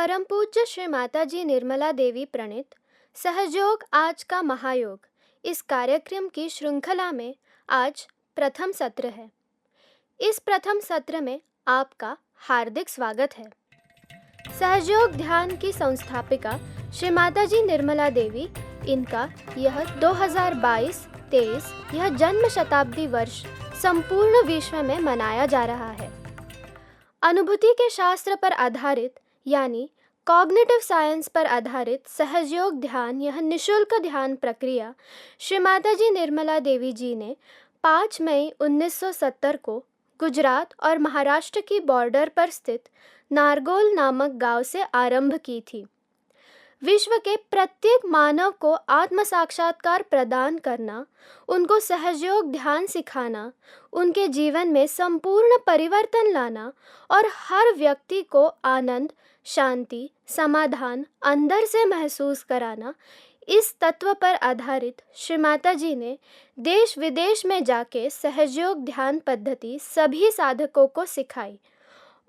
परम पूज्य श्री माताजी निर्मला देवी प्रणीत सहजयोग आज का महायोग इस कार्यक्रम की श्रृंखला में आज प्रथम सत्र है। इस प्रथम सत्र में आपका हार्दिक स्वागत है। सहजयोग ध्यान की संस्थापिका श्री माताजी निर्मला देवी, इनका यह 2022-23 यह जन्म शताब्दी वर्ष संपूर्ण विश्व में मनाया जा रहा है। अनुभूति के शास्त्र पर आधारित यानी कॉग्निटिव साइंस पर आधारित सहजयोग ध्यान, यह निशुल्क ध्यान प्रक्रिया श्री माताजी निर्मला देवी जी ने 5 मई 1970 को गुजरात और महाराष्ट्र की बॉर्डर पर स्थित नारगोल नामक गांव से आरंभ की थी। विश्व के प्रत्येक मानव को आत्म साक्षात्कार प्रदान करना, उनको सहजयोग ध्यान सिखाना, उनके जीवन में संपूर्ण परिवर्तन लाना और हर व्यक्ति को आनंद, शांति, समाधान अंदर से महसूस कराना, इस तत्व पर आधारित श्री माता जी ने देश विदेश में जाके सहजयोग ध्यान पद्धति सभी साधकों को सिखाई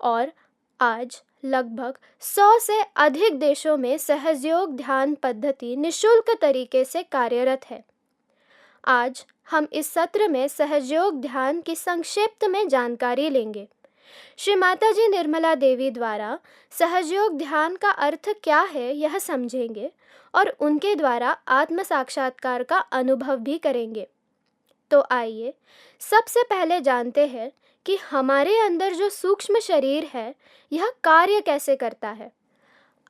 और आज लगभग 100 से अधिक देशों में सहजयोग ध्यान पद्धति निशुल्क तरीके से कार्यरत है। आज हम इस सत्र में सहजयोग ध्यान की संक्षिप्त में जानकारी लेंगे। श्री माताजी निर्मला देवी द्वारा सहजयोग ध्यान का अर्थ क्या है यह समझेंगे और उनके द्वारा आत्म साक्षात्कार का अनुभव भी करेंगे। तो आइए सबसे पहले जानते हैं कि हमारे अंदर जो सूक्ष्म शरीर है यह कार्य कैसे करता है।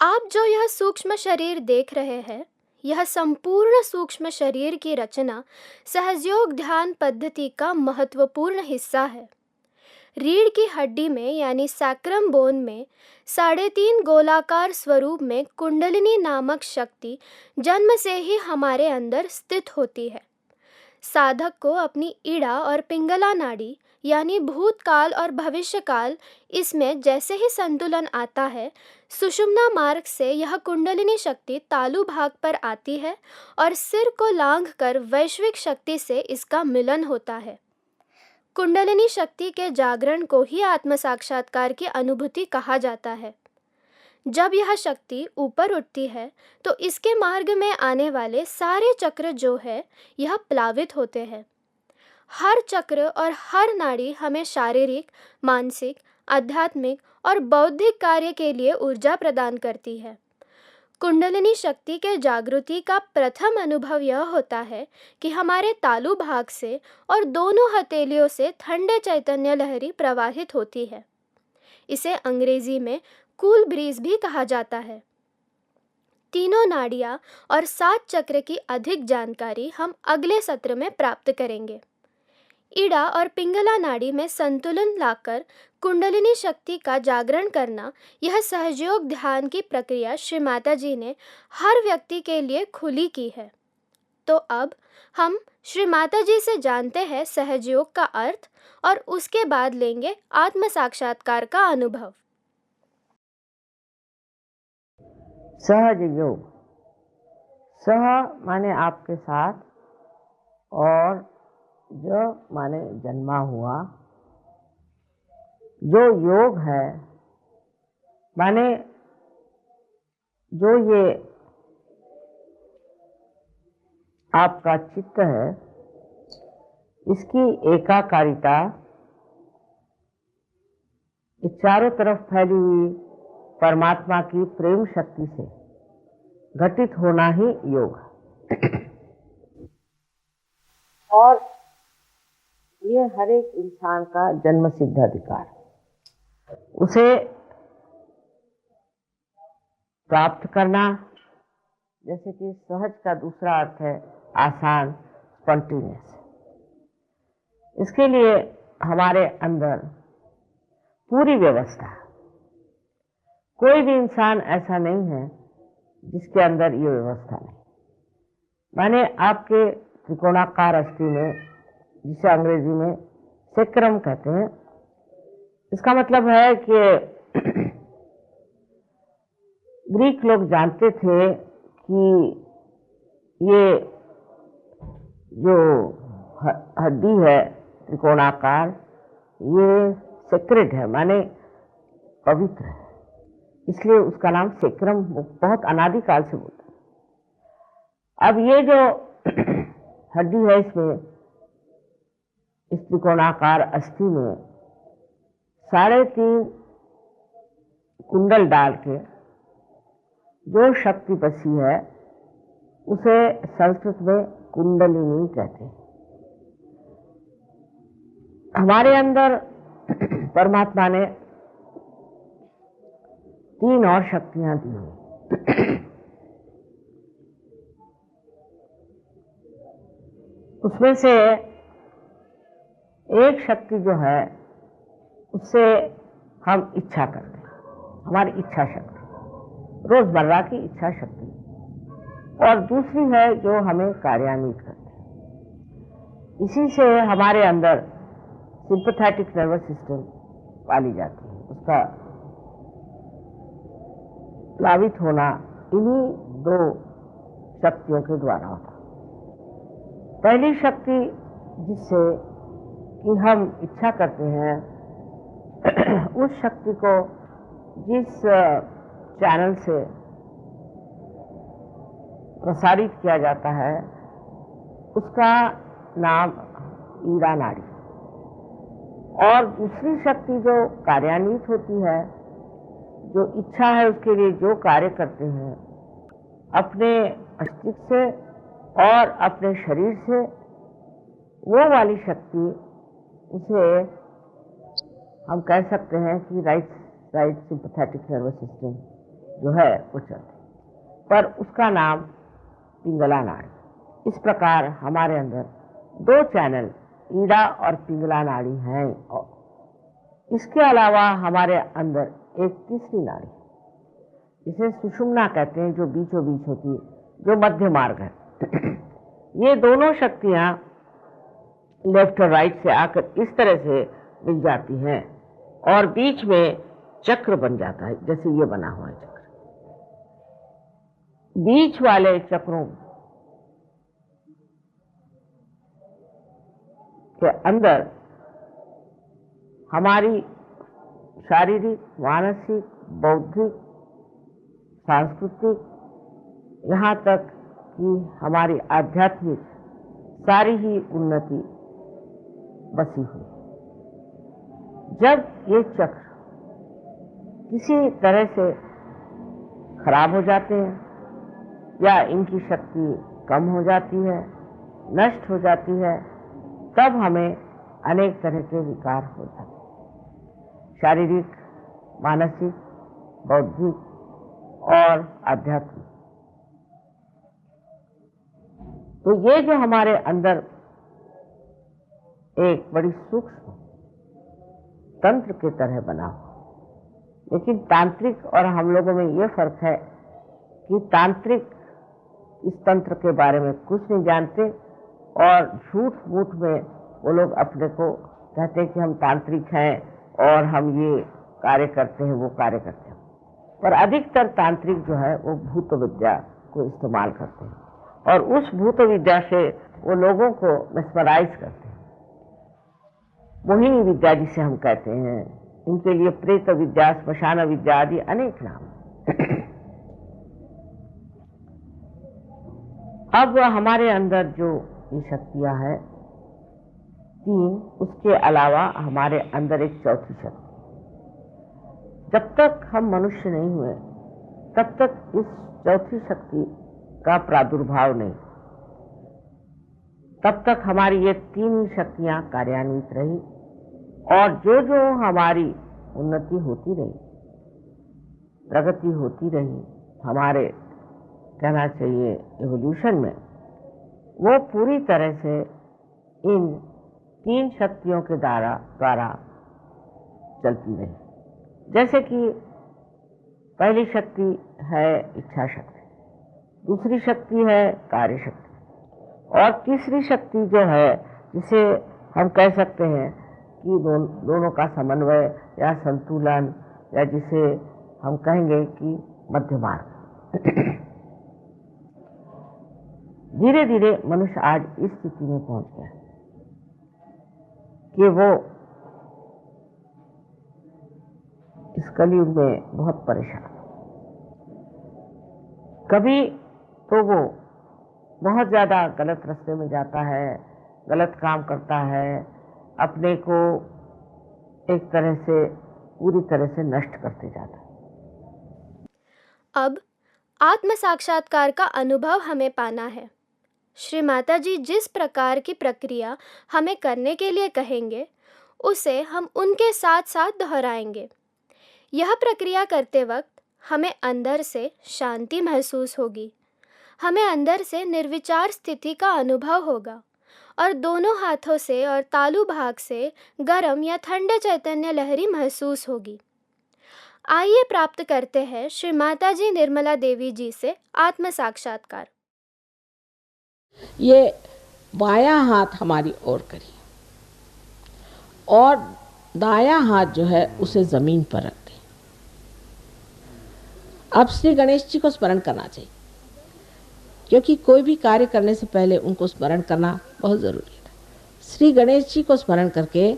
आप जो यह सूक्ष्म शरीर देख रहे हैं, यह संपूर्ण सूक्ष्म शरीर की रचना सहजयोग ध्यान पद्धति का महत्वपूर्ण हिस्सा है। रीढ़ की हड्डी में यानी सैक्रम बोन में 3.5 गोलाकार स्वरूप में कुंडलिनी नामक शक्ति जन्म से ही हमारे अंदर स्थित होती है। साधक को अपनी इड़ा और पिंगला नाड़ी यानी भूतकाल और भविष्यकाल, इसमें जैसे ही संतुलन आता है, सुषुम्ना मार्ग से यह कुंडलिनी शक्ति तालु भाग पर आती है और सिर को लांघकर वैश्विक शक्ति से इसका मिलन होता है। कुंडलिनी शक्ति के जागरण को ही आत्म साक्षात्कार की अनुभूति कहा जाता है। जब यह शक्ति ऊपर उठती है तो इसके मार्ग में आने वाले सारे चक्र जो है यह प्लावित होते हैं। हर चक्र और हर नाड़ी हमें शारीरिक, मानसिक, आध्यात्मिक और बौद्धिक कार्य के लिए ऊर्जा प्रदान करती है। कुंडलिनी शक्ति के जागृति का प्रथम अनुभव यह होता है कि हमारे तालु भाग से और दोनों हथेलियों से ठंडे चैतन्य लहरी प्रवाहित होती है। इसे अंग्रेजी में कूल ब्रीज भी कहा जाता है। तीनों नाड़ियाँ और 7 चक्र की अधिक जानकारी हम अगले सत्र में प्राप्त करेंगे। इड़ा और पिंगला नाड़ी में संतुलन लाकर कुंडलिनी शक्ति का जागरण करना, यह सहजयोग ध्यान की प्रक्रिया श्री माता जी ने हर व्यक्ति के लिए खुली की है। तो अब हम श्री माता जी से जानते हैं सहजयोग का अर्थ और उसके बाद लेंगे आत्म साक्षात्कार का अनुभव। सहज योग, सह माने आपके साथ और जो माने जन्मा हुआ। जो योग है माने जो ये आपका चित्त है, इसकी एकाकारिता, इस चारों तरफ फैली हुई परमात्मा की प्रेम शक्ति से घटित होना ही योग है। और ये हर एक इंसान का जन्म सिद्ध अधिकार है। उसे प्राप्त करना, जैसे कि सहज का दूसरा अर्थ है आसान, स्पॉन्टेनियस। इसके लिए हमारे अंदर पूरी व्यवस्था, कोई भी इंसान ऐसा नहीं है जिसके अंदर ये व्यवस्था नहीं। माने आपके त्रिकोणाकार अस्थि में, जिसे अंग्रेजी में सैक्रम कहते हैं, इसका मतलब है कि ग्रीक लोग जानते थे कि ये जो हड्डी है त्रिकोणाकार, ये सेक्रेड है, माने पवित्र है। इसलिए उसका नाम सेक्रम बहुत अनादिकाल से बोलते हैं। अब ये जो हड्डी है, इसमें इस त्रिकोणाकार अस्थि में 3.5 कुंडल डाल के जो शक्ति बसी है उसे संस्कृत में कुंडलिनी कहते हैं। हमारे अंदर परमात्मा ने 3 और शक्तियां दी हैं। उसमें से एक शक्ति जो है उससे हम इच्छा करते हैं, हमारी इच्छा शक्ति, रोजमर्रा की इच्छा शक्ति, और दूसरी है जो हमें कार्यान्वित करती है। इसी से हमारे अंदर सिंपैथेटिक नर्वस सिस्टम पाली जाती है। उसका प्लावित होना इन्हीं 2 शक्तियों के द्वारा होता है। पहली शक्ति जिससे कि हम इच्छा करते हैं, उस शक्ति को जिस चैनल से प्रसारित किया जाता है उसका नाम ईड़ा नाड़ी। और दूसरी शक्ति जो कार्यान्वित होती है, जो इच्छा है उसके लिए जो कार्य करते हैं, अपने अस्तित्व से और अपने शरीर से, वो वाली शक्ति, उसे हम कह सकते हैं कि right side sympathetic nervous system जो है वो चलती, पर उसका नाम पिंगला नाड़ी। इस प्रकार हमारे अंदर 2 चैनल ईड़ा और पिंगला नाड़ी हैं। और इसके अलावा हमारे अंदर एक तीसरी नाड़ी, जिसे सुषुम्ना कहते हैं, जो बीचों बीच होती है, जो मध्य मार्ग है। ये दोनों शक्तियां लेफ्ट और राइट से आकर इस तरह से मिल जाती हैं और बीच में चक्र बन जाता है, जैसे ये बना हुआ है चक्र। बीच वाले चक्रों के अंदर हमारी शारीरिक, मानसिक, बौद्धिक, सांस्कृतिक, यहाँ तक कि हमारी आध्यात्मिक सारी ही उन्नति बसी हुई। जब ये चक्र किसी तरह से खराब हो जाते हैं या इनकी शक्ति कम हो जाती है, नष्ट हो जाती है, तब हमें अनेक तरह के विकार हो जाते हैं, शारीरिक, मानसिक, बौद्धिक और आध्यात्मिक। तो ये जो हमारे अंदर एक बड़ी सूक्ष्म तंत्र की तरह बना हुआ, लेकिन तांत्रिक और हम लोगों में ये फर्क है कि तांत्रिक इस तंत्र के बारे में कुछ नहीं जानते और झूठ मूठ में वो लोग अपने को कहते हैं कि हम तांत्रिक हैं और हम ये कार्य करते हैं, वो कार्य करते हैं। पर अधिकतर तांत्रिक जो है वो भूत विद्या को इस्तेमाल करते हैं और उस भूत विद्या से वो लोगों को मेस्मराइज करते हैं। मोहिनी विद्या जिसे हम कहते हैं, इनके लिए प्रेत विद्या, श्मशान विद्या आदि अनेक नाम। अब हमारे अंदर जो ये शक्तियां हैं 3, उसके अलावा हमारे अंदर एक चौथी शक्ति। जब तक हम मनुष्य नहीं हुए तब तक इस चौथी शक्ति का प्रादुर्भाव नहीं, तब तक हमारी ये 3 ही शक्तियां कार्यान्वित रही और जो जो हमारी उन्नति होती रही, प्रगति होती रही, हमारे कहना चाहिए एवोल्यूशन में, वो पूरी तरह से इन 3 शक्तियों के द्वारा चलती रही। जैसे कि पहली शक्ति है इच्छा शक्ति, दूसरी शक्ति है कार्य शक्ति और तीसरी शक्ति जो है जिसे हम कह सकते हैं कि दोनों का समन्वय या संतुलन, या जिसे हम कहेंगे कि मध्य मार्ग। धीरे धीरे मनुष्य आज इस स्थिति में पहुंच गया कि वो इस कलयुग में बहुत परेशान है। कभी तो वो बहुत ज़्यादा गलत रास्ते में जाता है, गलत काम करता है, अपने को एक तरह से पूरी तरह से नष्ट करते जाता है। अब आत्म साक्षात्कार का अनुभव हमें पाना है। श्री माता जी जिस प्रकार की प्रक्रिया हमें करने के लिए कहेंगे, उसे हम उनके साथ साथ दोहराएंगे। यह प्रक्रिया करते वक्त हमें अंदर से शांति महसूस होगी, हमें अंदर से निर्विचार स्थिति का अनुभव होगा और दोनों हाथों से और तालु भाग से गर्म या ठंडे चैतन्य लहरी महसूस होगी। आइए प्राप्त करते हैं श्री माता जी निर्मला देवी जी से आत्म साक्षात्कार। ये बायां हाथ हमारी ओर करिए और दायां हाथ जो है उसे जमीन पर रख दें। अब श्री गणेश जी को स्मरण करना चाहिए, क्योंकि कोई भी कार्य करने से पहले उनको स्मरण करना बहुत जरूरी है। श्री गणेश जी को स्मरण करके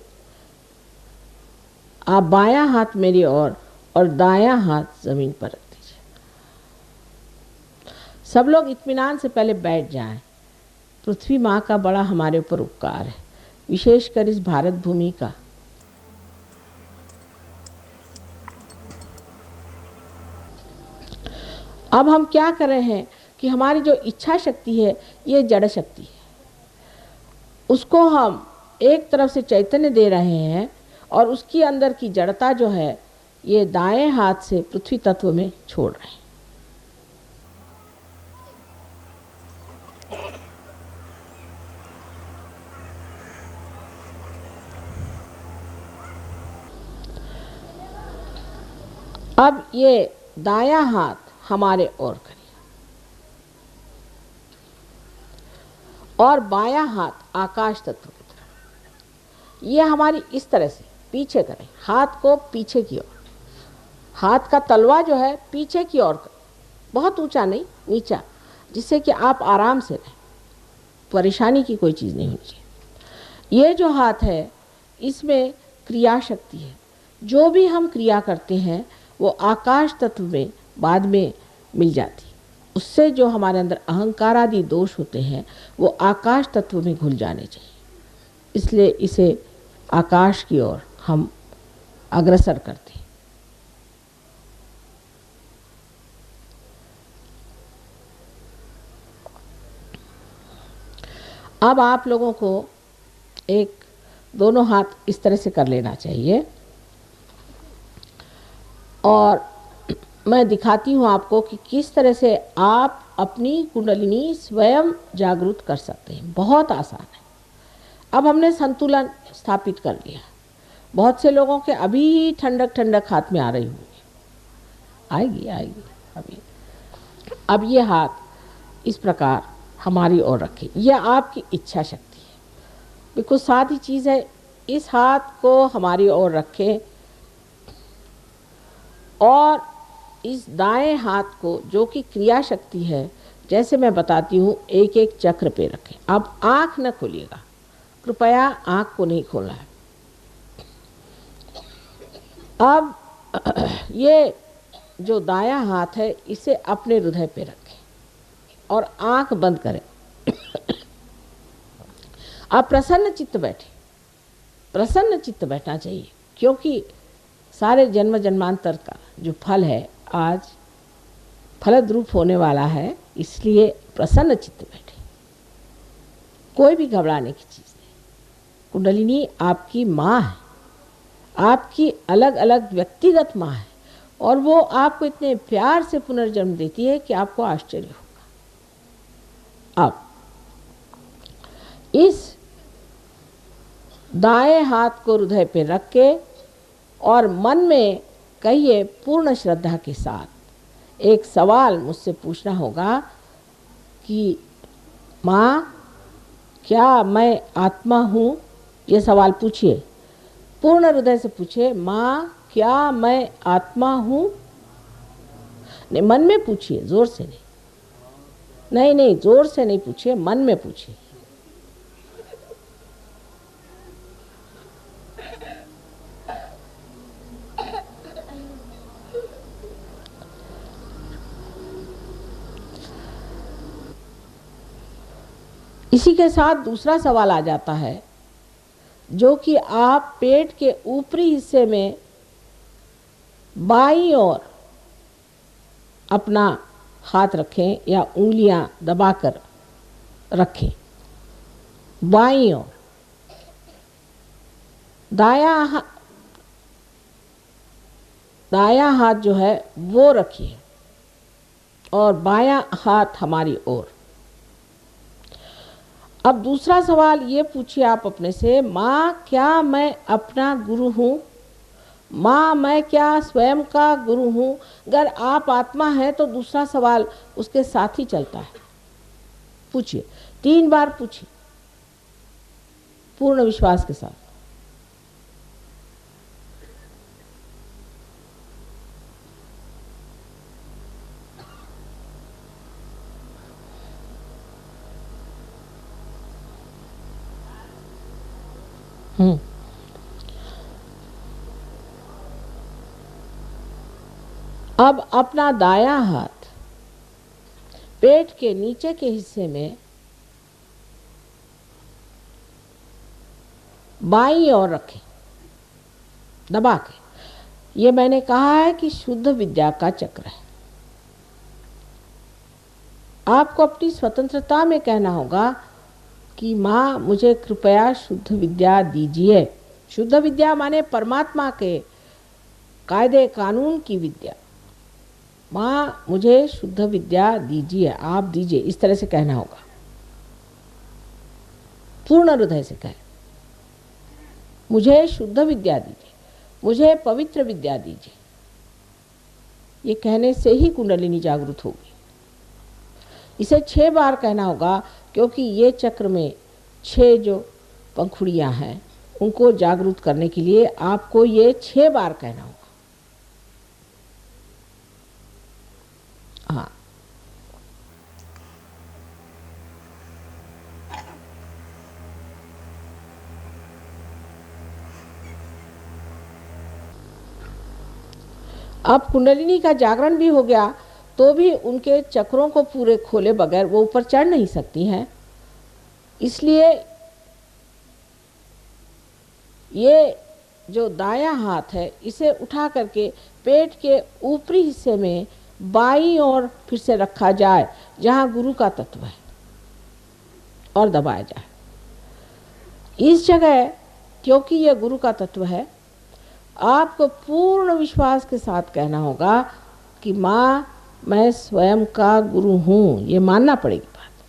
आप बायां हाथ मेरी ओर और दायां हाथ जमीन पर रख दीजिए। सब लोग इत्मीनान से पहले बैठ जाएं। पृथ्वी माँ का बड़ा हमारे ऊपर उपकार है, विशेषकर इस भारत भूमि का। अब हम क्या कर रहे हैं कि हमारी जो इच्छा शक्ति है ये जड़ शक्ति है, उसको हम एक तरफ से चैतन्य दे रहे हैं और उसकी अंदर की जड़ता जो है ये दाएं हाथ से पृथ्वी तत्व में छोड़ रहे हैं। अब ये दायां हाथ हमारे ओर करिए और बायां हाथ आकाश तत्व की तरफ। ये हमारी इस तरह से पीछे करें, हाथ को पीछे की ओर, हाथ का तलवा जो है पीछे की ओर करें, बहुत ऊंचा नहीं, नीचा, जिससे कि आप आराम से रहें, परेशानी की कोई चीज़ नहीं होनी चाहिए। ये जो हाथ है इसमें क्रिया शक्ति है, जो भी हम क्रिया करते हैं वो आकाश तत्व में बाद में मिल जाती, उससे जो हमारे अंदर अहंकार आदि दोष होते हैं वो आकाश तत्व में घुल जाने चाहिए। इसलिए इसे आकाश की ओर हम अग्रसर करते हैं। अब आप लोगों को एक दोनों हाथ इस तरह से कर लेना चाहिए और मैं दिखाती हूँ आपको कि किस तरह से आप अपनी कुंडलिनी स्वयं जागृत कर सकते हैं। बहुत आसान है। अब हमने संतुलन स्थापित कर लिया। बहुत से लोगों के अभी ठंडक ठंडक हाथ में आ रही होगी, आएगी अभी। अब ये हाथ इस प्रकार हमारी ओर रखें, यह आपकी इच्छा शक्ति है, बिल्कुल सादी चीज़ है। इस हाथ को हमारी ओर रखें और इस दाएं हाथ को, जो कि क्रिया शक्ति है, जैसे मैं बताती हूँ, एक एक चक्र पे रखें। अब आँख न खोलिएगा, कृपया आँख को नहीं खोलना है। अब ये जो दायां हाथ है इसे अपने हृदय पे रखें और आँख बंद करें। आप प्रसन्न चित्त बैठे, प्रसन्न चित्त बैठना चाहिए, क्योंकि सारे जन्म जन्मांतर का जो फल है आज फलद्रूप होने वाला है, इसलिए प्रसन्न चित्त बैठे। कोई भी घबराने की चीज़ नहीं। कुंडलिनी आपकी माँ है, आपकी अलग अलग व्यक्तिगत माँ है और वो आपको इतने प्यार से पुनर्जन्म देती है कि आपको आश्चर्य होगा। अब इस दाएं हाथ को हृदय पे रख के और मन में कहिए पूर्ण श्रद्धा के साथ, एक सवाल मुझसे पूछना होगा कि माँ, क्या मैं आत्मा हूँ? ये सवाल पूछिए, पूर्ण हृदय से पूछिए, माँ क्या मैं आत्मा हूँ? नहीं, मन में पूछिए, जोर से नहीं, नहीं जोर से नहीं पूछिए, मन में पूछिए। इसी के साथ दूसरा सवाल आ जाता है, जो कि आप पेट के ऊपरी हिस्से में बाईं ओर अपना हाथ रखें या उंगलियां दबाकर रखें। बाईं ओर दायां हाथ जो है वो रखिए और बायां हाथ हमारी ओर। अब दूसरा सवाल ये पूछिए आप अपने से, माँ क्या मैं अपना गुरु हूँ? माँ मैं क्या स्वयं का गुरु हूँ? अगर आप आत्मा हैं तो दूसरा सवाल उसके साथ ही चलता है। पूछिए, 3 बार पूछिए पूर्ण विश्वास के साथ। अब अपना दायां हाथ पेट के नीचे के हिस्से में बाईं ओर रखें दबा के। ये मैंने कहा है कि शुद्ध विद्या का चक्र है। आपको अपनी स्वतंत्रता में कहना होगा कि माँ मुझे कृपया शुद्ध विद्या दीजिए। शुद्ध विद्या माने परमात्मा के कायदे कानून की विद्या। माँ मुझे शुद्ध विद्या दीजिए, आप दीजिए, इस तरह से कहना होगा। पूर्ण हृदय से कहें, मुझे शुद्ध विद्या दीजिए, मुझे पवित्र विद्या दीजिए। ये कहने से ही कुंडलिनी जागृत होगी। इसे 6 बार कहना होगा, क्योंकि ये चक्र में 6 जो पंखुड़ियां हैं उनको जागृत करने के लिए आपको ये 6 बार कहना होगा। हाँ, अब कुंडलिनी का जागरण भी हो गया तो भी उनके चक्रों को पूरे खोले बगैर वो ऊपर चढ़ नहीं सकती हैं। इसलिए ये जो दायां हाथ है इसे उठा करके पेट के ऊपरी हिस्से में बाईं ओर फिर से रखा जाए, जहां गुरु का तत्व है, और दबाया जाए। इस जगह क्योंकि यह गुरु का तत्व है, आपको पूर्ण विश्वास के साथ कहना होगा कि माँ मैं स्वयं का गुरु हूँ। ये मानना पड़ेगी बात।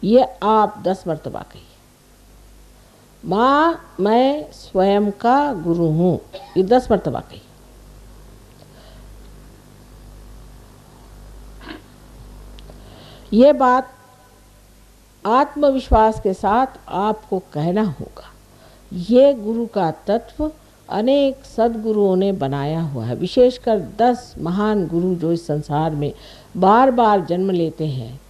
ये आप 10 मर्तबा कहिए, माँ मैं स्वयं का गुरु हूँ। ये 10 मर्तबा कहिए। ये बात आत्मविश्वास के साथ आपको कहना होगा। ये गुरु का तत्व अनेक सद्गुरुओं ने बनाया हुआ है, विशेषकर 10 महान गुरु जो इस संसार में बार बार जन्म लेते हैं।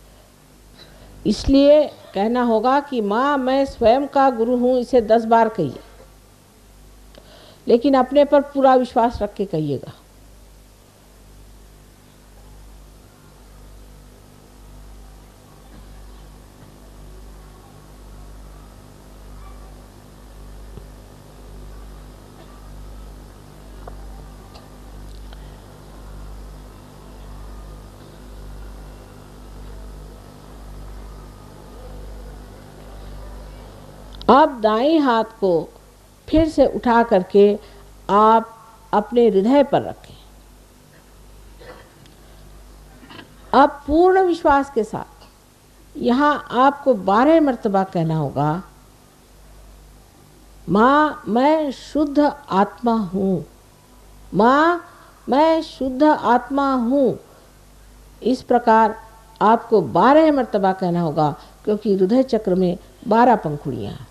इसलिए कहना होगा कि माँ मैं स्वयं का गुरु हूँ। इसे 10 बार कहिए, लेकिन अपने पर पूरा विश्वास रख के कहिएगा। अब दाएं हाथ को फिर से उठा करके आप अपने हृदय पर रखें। अब पूर्ण विश्वास के साथ यहाँ आपको 12 मर्तबा कहना होगा, माँ मैं शुद्ध आत्मा हूँ, माँ मैं शुद्ध आत्मा हूँ। इस प्रकार आपको 12 मर्तबा कहना होगा, क्योंकि हृदय चक्र में 12 पंखुड़ियाँ हैं।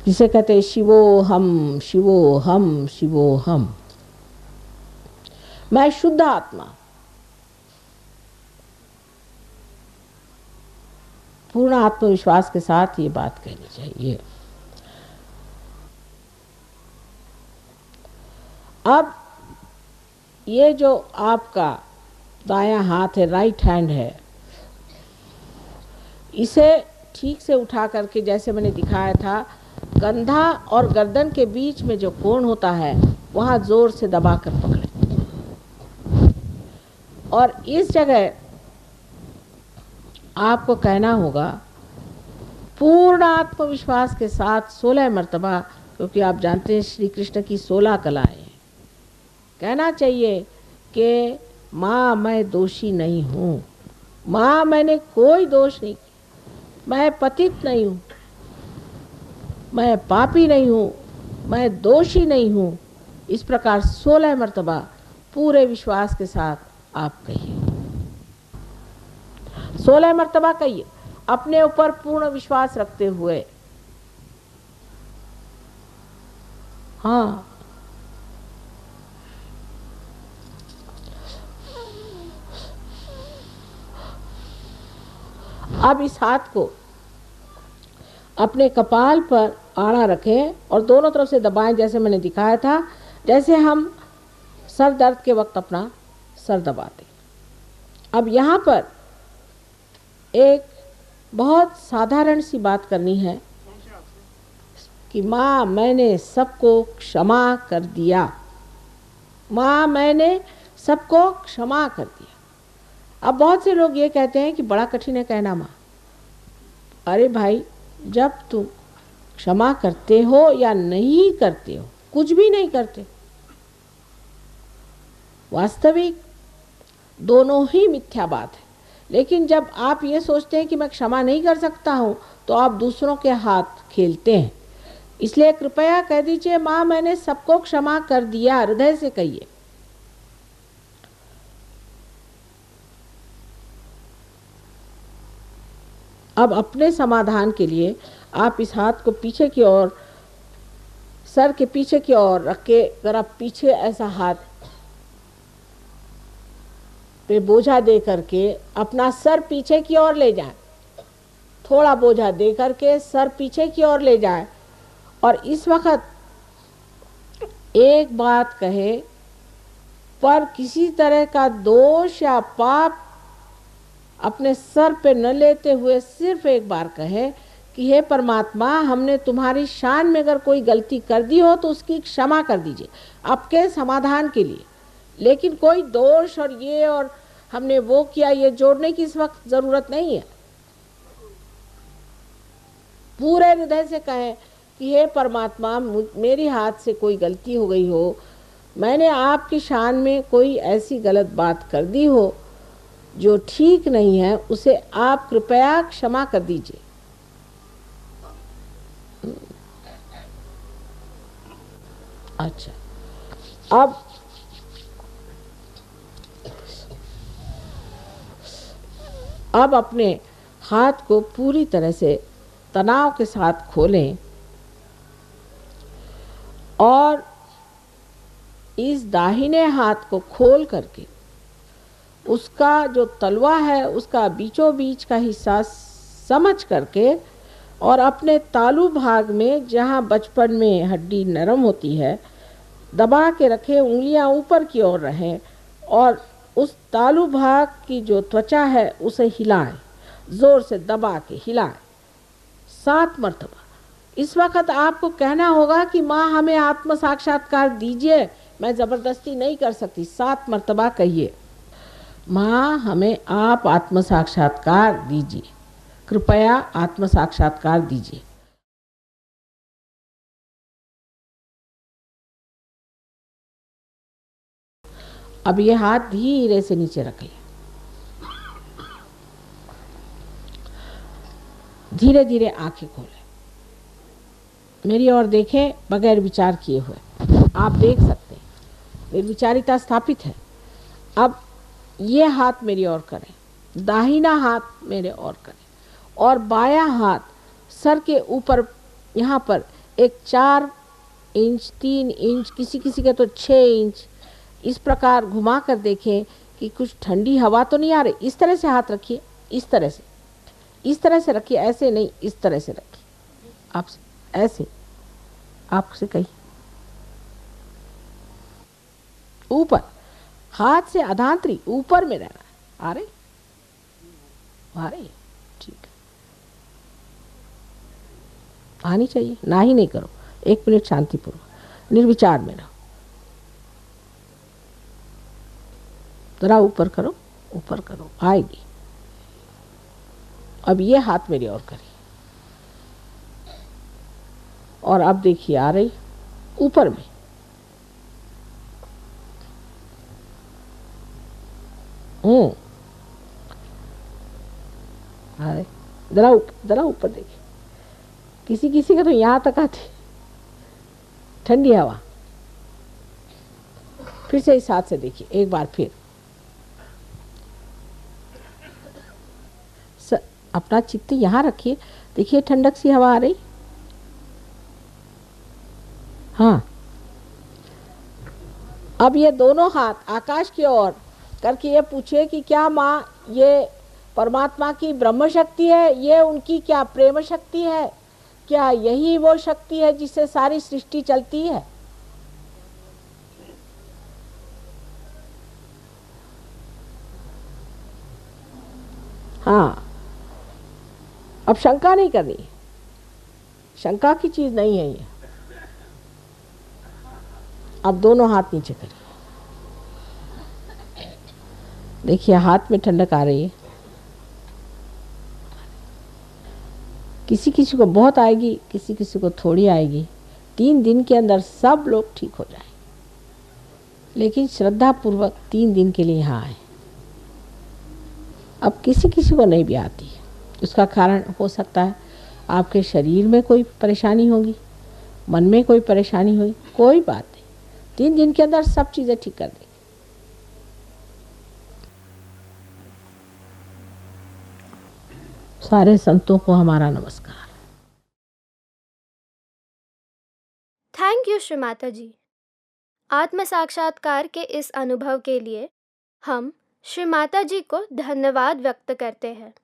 जिसे कहते हैं शिवो हम शिवो हम शिवो हम। मैं शुद्ध आत्मा। पूर्ण आत्मविश्वास के साथ ये बात कहनी चाहिए। अब ये जो आपका दायां हाथ है, राइट हैंड है, इसे ठीक से उठा करके जैसे मैंने दिखाया था, कंधा और गर्दन के बीच में जो कोण होता है वहाँ जोर से दबाकर पकड़े और इस जगह आपको कहना होगा पूर्ण आत्मविश्वास के साथ 16 मर्तबा, क्योंकि आप जानते हैं श्री कृष्ण की 16 कलाएं हैं। कहना चाहिए कि माँ मैं दोषी नहीं हूँ, माँ मैंने कोई दोष नहीं किया, मैं पतित नहीं हूँ, मैं पापी नहीं हूँ, मैं दोषी नहीं हूँ। इस प्रकार 16 मर्तबा पूरे विश्वास के साथ आप कहिए, 16 मर्तबा कहिए, अपने ऊपर पूर्ण विश्वास रखते हुए। हाँ, अब इस हाथ को अपने कपाल पर आड़ा रखें और दोनों तरफ से दबाएं, जैसे मैंने दिखाया था, जैसे हम सर दर्द के वक्त अपना सर दबाते। अब यहाँ पर एक बहुत साधारण सी बात करनी है कि माँ मैंने सबको क्षमा कर दिया, माँ मैंने सबको क्षमा कर दिया। अब बहुत से लोग ये कहते हैं कि बड़ा कठिन है कहना माँ। अरे भाई, जब तुम क्षमा करते हो या नहीं करते हो, कुछ भी नहीं करते, वास्तविक दोनों ही मिथ्या बात है। लेकिन जब आप ये सोचते हैं कि मैं क्षमा नहीं कर सकता हूँ, तो आप दूसरों के हाथ खेलते हैं। इसलिए कृपया कह दीजिए माँ मैंने सबको क्षमा कर दिया, हृदय से कहिए। अब अपने समाधान के लिए आप इस हाथ को पीछे की ओर, सर के पीछे की ओर रख के, अगर आप पीछे ऐसा हाथ पे बोझा दे करके अपना सर पीछे की ओर ले जाएं, थोड़ा बोझा दे करके सर पीछे की ओर ले जाएं और इस वक्त एक बात कहे, पर किसी तरह का दोष या पाप अपने सर पे न लेते हुए सिर्फ एक बार कहे कि हे परमात्मा, हमने तुम्हारी शान में अगर कोई गलती कर दी हो तो उसकी क्षमा कर दीजिए, आपके समाधान के लिए। लेकिन कोई दोष और ये और हमने वो किया, ये जोड़ने की इस वक्त जरूरत नहीं है। पूरे हृदय से कहें कि हे परमात्मा, मेरी हाथ से कोई गलती हो गई हो, मैंने आपकी शान में कोई ऐसी गलत बात कर दी हो जो ठीक नहीं है, उसे आप कृपया क्षमा कर दीजिए। अच्छा, अब अपने हाथ को पूरी तरह से तनाव के साथ खोलें और इस दाहिने हाथ को खोल करके उसका जो तलवा है उसका बीचों बीच का हिस्सा समझ करके और अपने तालू भाग में, जहाँ बचपन में हड्डी नरम होती है, दबा के रखें, उंगलियां ऊपर की ओर रहें और उस तालू भाग की जो त्वचा है उसे हिलाएं, जोर से दबा के हिलाएं 7 मर्तबा। इस वक्त आपको कहना होगा कि माँ हमें आत्म साक्षात्कार दीजिए, मैं ज़बरदस्ती नहीं कर सकती। 7 मर्तबा कहिए, माँ हमें आप आत्म साक्षात्कार दीजिए, कृपया आत्म साक्षात्कार दीजिए। अब ये हाथ धीरे से नीचे रख लिया, धीरे धीरे आंखें खोलें, मेरी ओर देखें बगैर विचार किए हुए। आप देख सकते हैं निर्विचारिता स्थापित है। अब ये हाथ मेरी ओर करें, दाहिना हाथ मेरे ओर करें और बायां हाथ सर के ऊपर, यहाँ पर एक 4 इंच 3 इंच, किसी किसी के तो 6 इंच, इस प्रकार घुमा कर देखें कि कुछ ठंडी हवा तो नहीं आ रही। इस तरह से हाथ रखिए, इस तरह से रखिए, ऐसे नहीं, इस तरह से रखिए। आप ऐसे, आपसे कहिए ऊपर, हाथ से अधांतरी ऊपर में रहना है। आ रही ठीक है, आनी चाहिए, ना ही नहीं करो। 1 मिनट शांतिपूर्वक निर्विचार में रहो। जरा ऊपर करो, आएगी। अब ये हाथ मेरी ओर करिए, और अब देखिए आ रही ऊपर में। अरे जरा ऊपर देखिए। किसी का तो यहाँ तक आती ठंडी हवा। फिर से इस हाथ से देखिए एक बार फिर। अपना चित्त यहाँ रखिए, देखिए ठंडक सी हवा आ रही। हाँ, अब ये दोनों हाथ आकाश की ओर करके ये पूछिए कि क्या माँ ये परमात्मा की ब्रह्म शक्ति है, ये उनकी क्या प्रेम शक्ति है, क्या यही वो शक्ति है जिससे सारी सृष्टि चलती है? हाँ, अब शंका नहीं करनी, शंका की चीज नहीं है ये। अब दोनों हाथ नीचे करिए, देखिए हाथ में ठंडक आ रही है। किसी किसी को बहुत आएगी, किसी किसी को थोड़ी आएगी। 3 दिन के अंदर सब लोग ठीक हो जाए, लेकिन श्रद्धा पूर्वक 3 दिन के लिए यहाँ आए। अब किसी किसी को नहीं भी आती है, उसका कारण हो सकता है आपके शरीर में कोई परेशानी होगी, मन में कोई परेशानी होगी, कोई बात नहीं, 3 दिन के अंदर सब चीज़ें ठीक कर देंगे। सारे संतों को हमारा नमस्कार। थैंक यू श्री माता जी। आत्म साक्षात्कार के इस अनुभव के लिए हम श्री माता जी को धन्यवाद व्यक्त करते हैं।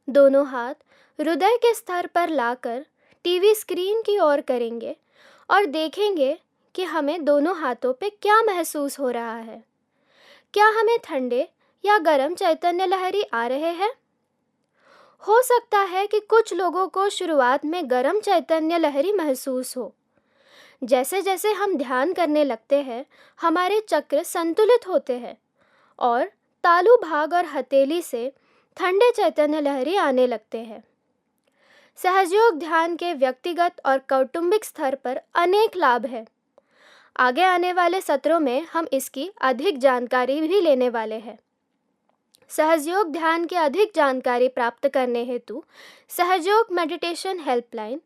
दोनों हाथ हृदय के स्तर पर लाकर टीवी स्क्रीन की ओर करेंगे और देखेंगे कि हमें दोनों हाथों पे क्या महसूस हो रहा है। क्या हमें ठंडे या गर्म चैतन्य लहरी आ रहे हैं? हो सकता है कि कुछ लोगों को शुरुआत में गर्म चैतन्य लहरी महसूस हो। जैसे जैसे हम ध्यान करने लगते हैं, हमारे चक्र संतुलित होते हैं और तालु भाग और हथेली से ठंडे चैतन्य लहरी आने लगते हैं। सहजयोग ध्यान के व्यक्तिगत और कौटुंबिक स्तर पर अनेक लाभ हैं। आगे आने वाले सत्रों में हम इसकी अधिक जानकारी भी लेने वाले हैं। सहजयोग ध्यान की अधिक जानकारी प्राप्त करने हेतु सहजयोग मेडिटेशन हेल्पलाइन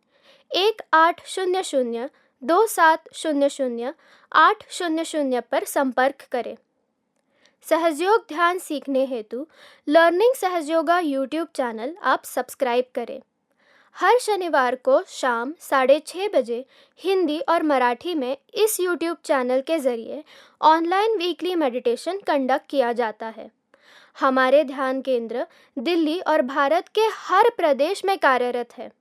1800-2700-800 पर संपर्क करें। सहजयोग ध्यान सीखने हेतु लर्निंग सहजयोगा यूट्यूब चैनल आप सब्सक्राइब करें। हर शनिवार को शाम 6:30 बजे हिंदी और मराठी में इस यूट्यूब चैनल के ज़रिए ऑनलाइन वीकली मेडिटेशन कंडक्ट किया जाता है। हमारे ध्यान केंद्र दिल्ली और भारत के हर प्रदेश में कार्यरत है।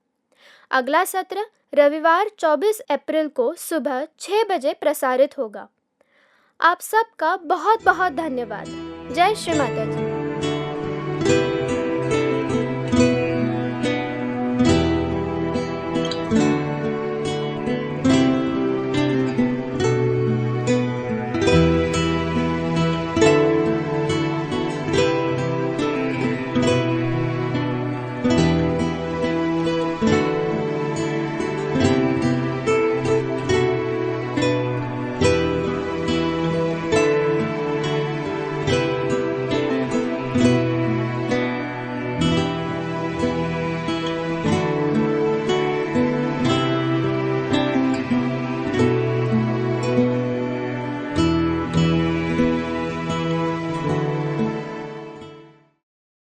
अगला सत्र रविवार 24 अप्रैल को सुबह 6 बजे प्रसारित होगा। आप सबका बहुत बहुत धन्यवाद। जय श्री माता जी।